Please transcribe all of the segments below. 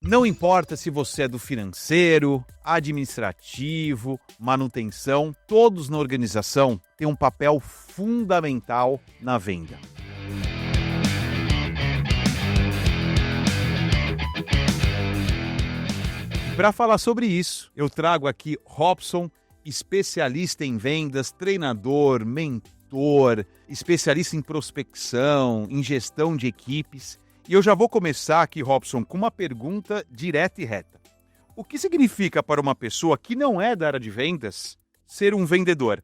Não importa se você é do financeiro, administrativo, manutenção, todos na organização têm um papel fundamental na venda. Para falar sobre isso, eu trago aqui Robson, especialista em vendas, treinador, mentor, especialista em prospecção, em gestão de equipes. E eu já vou começar aqui, Robson, com uma pergunta direta e reta. O que significa para uma pessoa que não é da área de vendas ser um vendedor?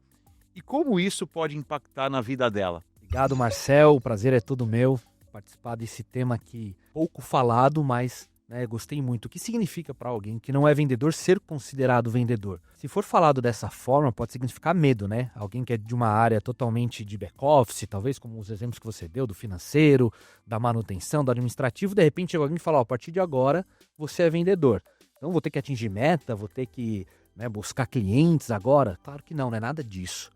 E como isso pode impactar na vida dela? Obrigado, Marcel. O prazer é todo meu participar desse tema aqui pouco falado, mas gostei muito. O que significa para alguém que não é vendedor ser considerado vendedor? Se for falado dessa forma, pode significar medo, né? Alguém que é de uma área totalmente de back-office, talvez como os exemplos que você deu, do financeiro, da manutenção, do administrativo, de repente chega alguém e fala, a partir de agora você é vendedor. Então vou ter que atingir meta, vou ter que buscar clientes agora? Claro que não é nada disso.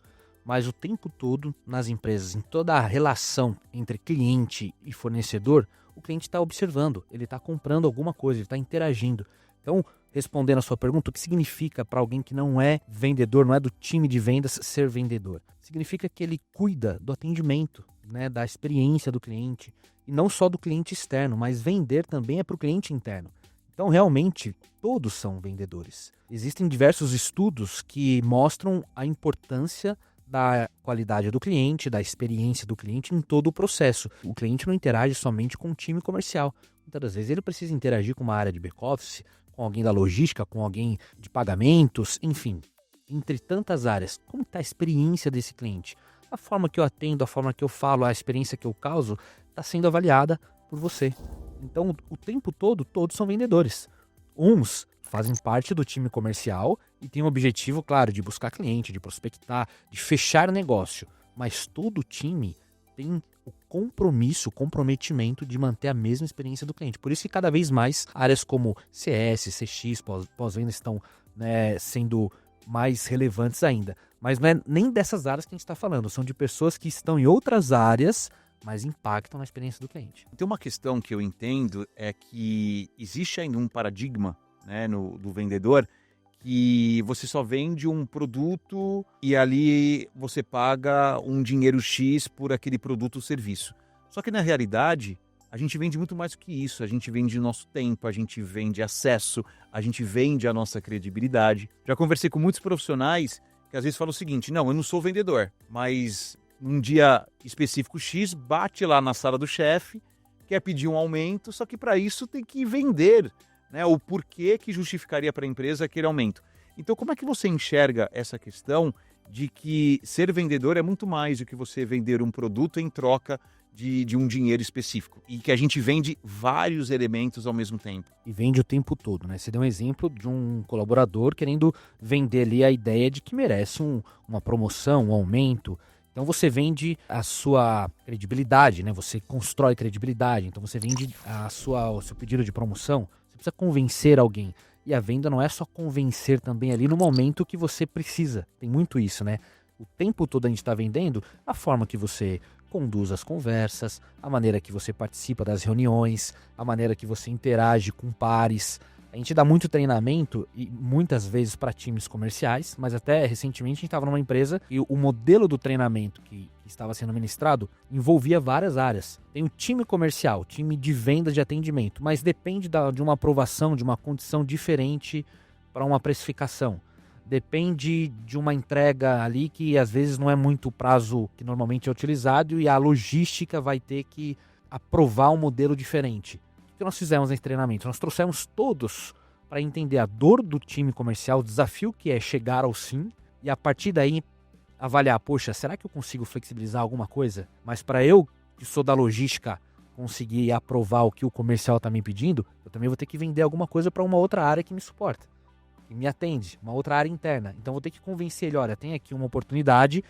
Mas o tempo todo nas empresas, em toda a relação entre cliente e fornecedor, o cliente está observando, ele está comprando alguma coisa, ele está interagindo. Então, respondendo a sua pergunta, o que significa para alguém que não é vendedor, não é do time de vendas, ser vendedor? Significa que ele cuida do atendimento, da experiência do cliente, e não só do cliente externo, mas vender também é para o cliente interno. Então, realmente, todos são vendedores. Existem diversos estudos que mostram a importância da qualidade do cliente, da experiência do cliente em todo o processo. O cliente não interage somente com o time comercial. Muitas das vezes ele precisa interagir com uma área de back-office, com alguém da logística, com alguém de pagamentos, enfim. Entre tantas áreas, como está a experiência desse cliente? A forma que eu atendo, a forma que eu falo, a experiência que eu causo, está sendo avaliada por você. Então, o tempo todo, todos são vendedores. Uns fazem parte do time comercial e tem o objetivo, claro, de buscar cliente, de prospectar, de fechar negócio. Mas todo time tem o compromisso, o comprometimento de manter a mesma experiência do cliente. Por isso que cada vez mais áreas como CS, CX, pós-venda estão sendo mais relevantes ainda. Mas não é nem dessas áreas que a gente está falando, são de pessoas que estão em outras áreas, mas impactam na experiência do cliente. Tem uma questão que eu entendo, é que existe ainda um paradigma do vendedor, que você só vende um produto e ali você paga um dinheiro X por aquele produto ou serviço. Só que na realidade, a gente vende muito mais do que isso. A gente vende o nosso tempo, a gente vende acesso, a gente vende a nossa credibilidade. Já conversei com muitos profissionais que às vezes falam o seguinte, não, eu não sou vendedor, mas num dia específico X, bate lá na sala do chefe, quer pedir um aumento, só que para isso tem que vender o porquê que justificaria para a empresa aquele aumento. Então, como é que você enxerga essa questão de que ser vendedor é muito mais do que você vender um produto em troca de um dinheiro específico e que a gente vende vários elementos ao mesmo tempo? E vende o tempo todo, Você deu um exemplo de um colaborador querendo vender ali a ideia de que merece uma promoção, um aumento. Então você vende a sua credibilidade, Você constrói credibilidade, então você vende o seu pedido de promoção. Você precisa convencer alguém. E a venda não é só convencer também ali no momento que você precisa. Tem muito isso, O tempo todo a gente está vendendo a forma que você conduz as conversas, a maneira que você participa das reuniões, a maneira que você interage com pares. A gente dá muito treinamento e muitas vezes para times comerciais, mas até recentemente a gente estava numa empresa e o modelo do treinamento que estava sendo ministrado envolvia várias áreas. Tem o time comercial, time de venda de atendimento, mas depende de uma aprovação, de uma condição diferente para uma precificação. Depende de uma entrega ali que às vezes não é muito o prazo que normalmente é utilizado e a logística vai ter que aprovar um modelo diferente. O que nós fizemos nesse treinamento? Nós trouxemos todos para entender a dor do time comercial, o desafio que é chegar ao sim, e a partir daí avaliar, poxa, será que eu consigo flexibilizar alguma coisa? Mas para eu, que sou da logística, conseguir aprovar o que o comercial está me pedindo, eu também vou ter que vender alguma coisa para uma outra área que me suporta, que me atende, uma outra área interna. Então vou ter que convencer ele, olha, tem aqui uma oportunidade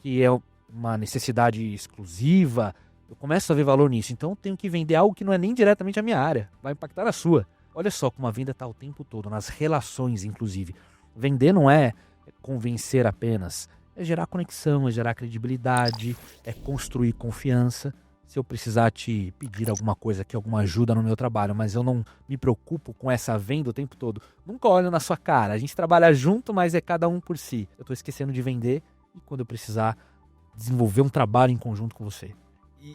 que é uma necessidade exclusiva, eu começo a ver valor nisso, então eu tenho que vender algo que não é nem diretamente a minha área, vai impactar a sua. Olha só como a venda está o tempo todo, nas relações inclusive. Vender não é convencer apenas, é gerar conexão, é gerar credibilidade, é construir confiança. se eu precisar te pedir alguma coisa aqui, alguma ajuda no meu trabalho, mas eu não me preocupo com essa venda o tempo todo, nunca olho na sua cara. A gente trabalha junto, mas é cada um por si. Eu estou esquecendo de vender e quando eu precisar desenvolver um trabalho em conjunto com você.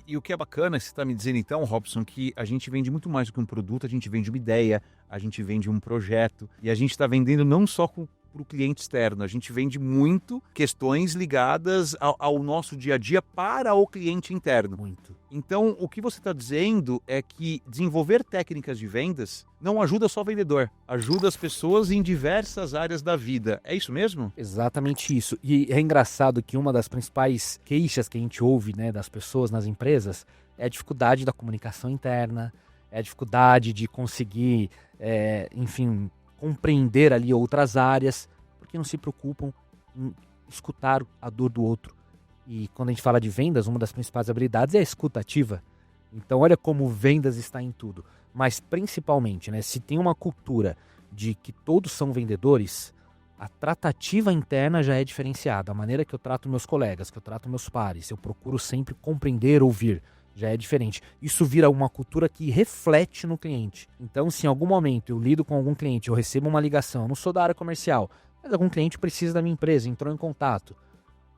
E o que é bacana, você está me dizendo então, Robson, que a gente vende muito mais do que um produto, a gente vende uma ideia, a gente vende um projeto, e a gente está vendendo não só para o cliente externo, a gente vende muito questões ligadas ao nosso dia a dia para o cliente interno. Muito. Então, o que você está dizendo é que desenvolver técnicas de vendas não ajuda só o vendedor, ajuda as pessoas em diversas áreas da vida. É isso mesmo? Exatamente isso. E é engraçado que uma das principais queixas que a gente ouve, né, das pessoas nas empresas é a dificuldade da comunicação interna, é a dificuldade de conseguir, enfim, compreender ali outras áreas, porque não se preocupam em escutar a dor do outro. E quando a gente fala de vendas, uma das principais habilidades é a escuta ativa. Então olha como vendas está em tudo. Mas principalmente, né, se tem uma cultura de que todos são vendedores, a tratativa interna já é diferenciada. A maneira que eu trato meus colegas, que eu trato meus pares, eu procuro sempre compreender, ouvir, já é diferente. Isso vira uma cultura que reflete no cliente. Então, se em algum momento eu lido com algum cliente, eu recebo uma ligação, eu não sou da área comercial, mas algum cliente precisa da minha empresa, entrou em contato.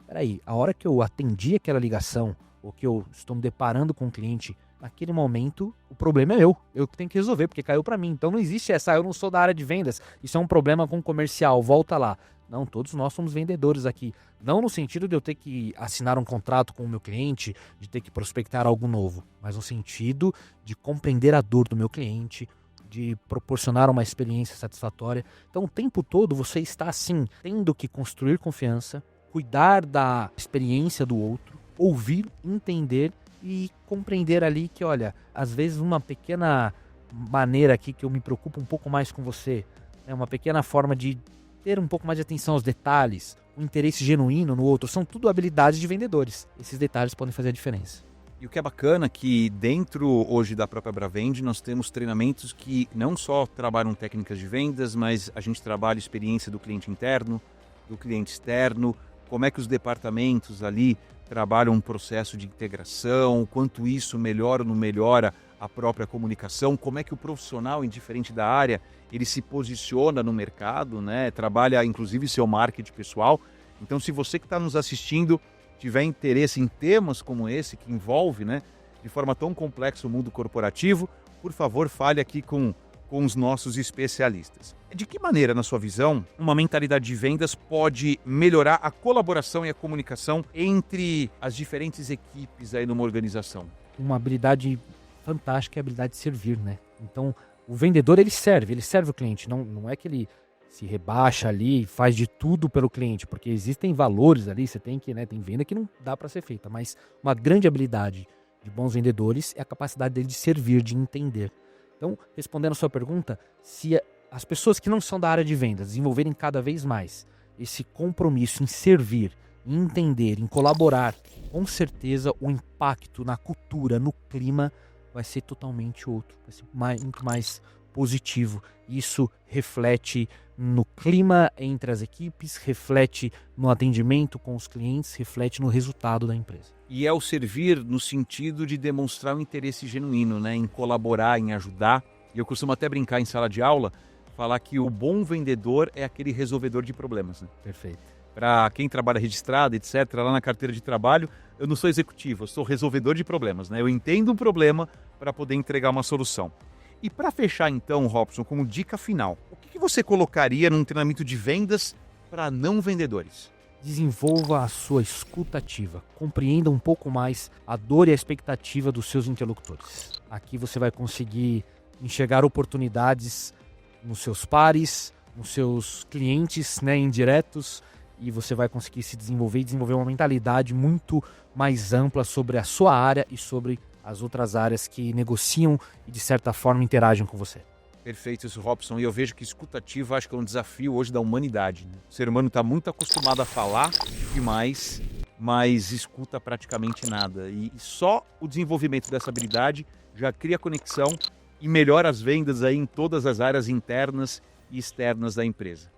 Peraí, a hora que eu atendi aquela ligação, ou que eu estou me deparando com o cliente, naquele momento o problema é eu que tenho que resolver, porque caiu para mim. Então não existe essa, eu não sou da área de vendas, isso é um problema com o comercial, volta lá. Não, todos nós somos vendedores aqui. Não no sentido de eu ter que assinar um contrato com o meu cliente, de ter que prospectar algo novo, mas no sentido de compreender a dor do meu cliente, de proporcionar uma experiência satisfatória. Então o tempo todo você está assim, tendo que construir confiança, cuidar da experiência do outro, ouvir, entender e compreender ali que, olha, às vezes uma pequena maneira aqui que eu me preocupo um pouco mais com você, né, uma pequena forma de ter um pouco mais de atenção aos detalhes, um interesse genuíno no outro, são tudo habilidades de vendedores. Esses detalhes podem fazer a diferença. E o que é bacana é que dentro hoje da própria Bravend nós temos treinamentos que não só trabalham técnicas de vendas, mas a gente trabalha a experiência do cliente interno, do cliente externo, como é que os departamentos ali trabalham um processo de integração, quanto isso melhora ou não melhora a própria comunicação, como é que o profissional, indiferente da área, ele se posiciona no mercado, né? Trabalha inclusive seu marketing pessoal. Então, se você que está nos assistindo tiver interesse em temas como esse, que envolve, né, de forma tão complexa o mundo corporativo, por favor, fale aqui com os nossos especialistas. De que maneira, na sua visão, uma mentalidade de vendas pode melhorar a colaboração e a comunicação entre as diferentes equipes aí numa organização? Uma habilidade fantástica é a habilidade de servir, né? Então, o vendedor, ele serve o cliente. Não é que ele se rebaixa ali, faz de tudo pelo cliente, porque existem valores ali, você tem que, né, tem venda que não dá para ser feita, mas uma grande habilidade de bons vendedores é a capacidade dele de servir, de entender. Então, respondendo a sua pergunta, se as pessoas que não são da área de vendas desenvolverem cada vez mais esse compromisso em servir, em entender, em colaborar, com certeza o impacto na cultura, no clima, vai ser totalmente outro, vai ser muito mais positivo. Isso reflete no clima entre as equipes, reflete no atendimento com os clientes, reflete no resultado da empresa. E é o servir no sentido de demonstrar um interesse genuíno, né, em colaborar, em ajudar. E eu costumo até brincar em sala de aula, falar que o bom vendedor é aquele resolvedor de problemas, né? Perfeito. Para quem trabalha registrado, etc., lá na carteira de trabalho, eu não sou executivo, eu sou resolvedor de problemas, né? Eu entendo um problema para poder entregar uma solução. E para fechar então, Robson, como dica final, o que você colocaria num treinamento de vendas para não vendedores? Desenvolva a sua escuta ativa. Compreenda um pouco mais a dor e a expectativa dos seus interlocutores. Aqui você vai conseguir enxergar oportunidades nos seus pares, nos seus clientes, né, indiretos, e você vai conseguir se desenvolver e desenvolver uma mentalidade muito mais ampla sobre a sua área e sobre as outras áreas que negociam e de certa forma interagem com você. Perfeito isso, Robson. E eu vejo que escuta ativa acho que é um desafio hoje da humanidade, né? O ser humano está muito acostumado a falar demais, mas escuta praticamente nada. E só o desenvolvimento dessa habilidade já cria conexão e melhora as vendas aí em todas as áreas internas e externas da empresa.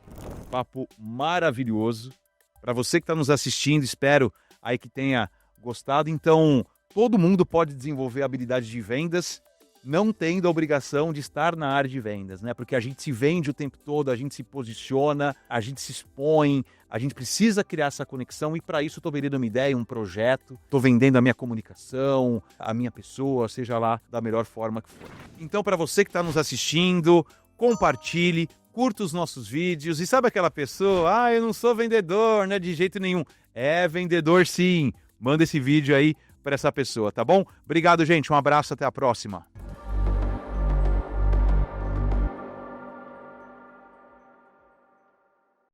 Papo maravilhoso. Para você que está nos assistindo, espero aí que tenha gostado. Então, todo mundo pode desenvolver habilidade de vendas, não tendo a obrigação de estar na área de vendas, né? Porque a gente se vende o tempo todo, a gente se posiciona, a gente se expõe, a gente precisa criar essa conexão e para isso eu estou vendendo uma ideia, um projeto, estou vendendo a minha comunicação, a minha pessoa, seja lá da melhor forma que for. Então, para você que está nos assistindo, compartilhe, curta os nossos vídeos e sabe aquela pessoa, eu não sou vendedor, né? De jeito nenhum. É vendedor sim. Manda esse vídeo aí para essa pessoa, tá bom? Obrigado, gente. Um abraço, até a próxima.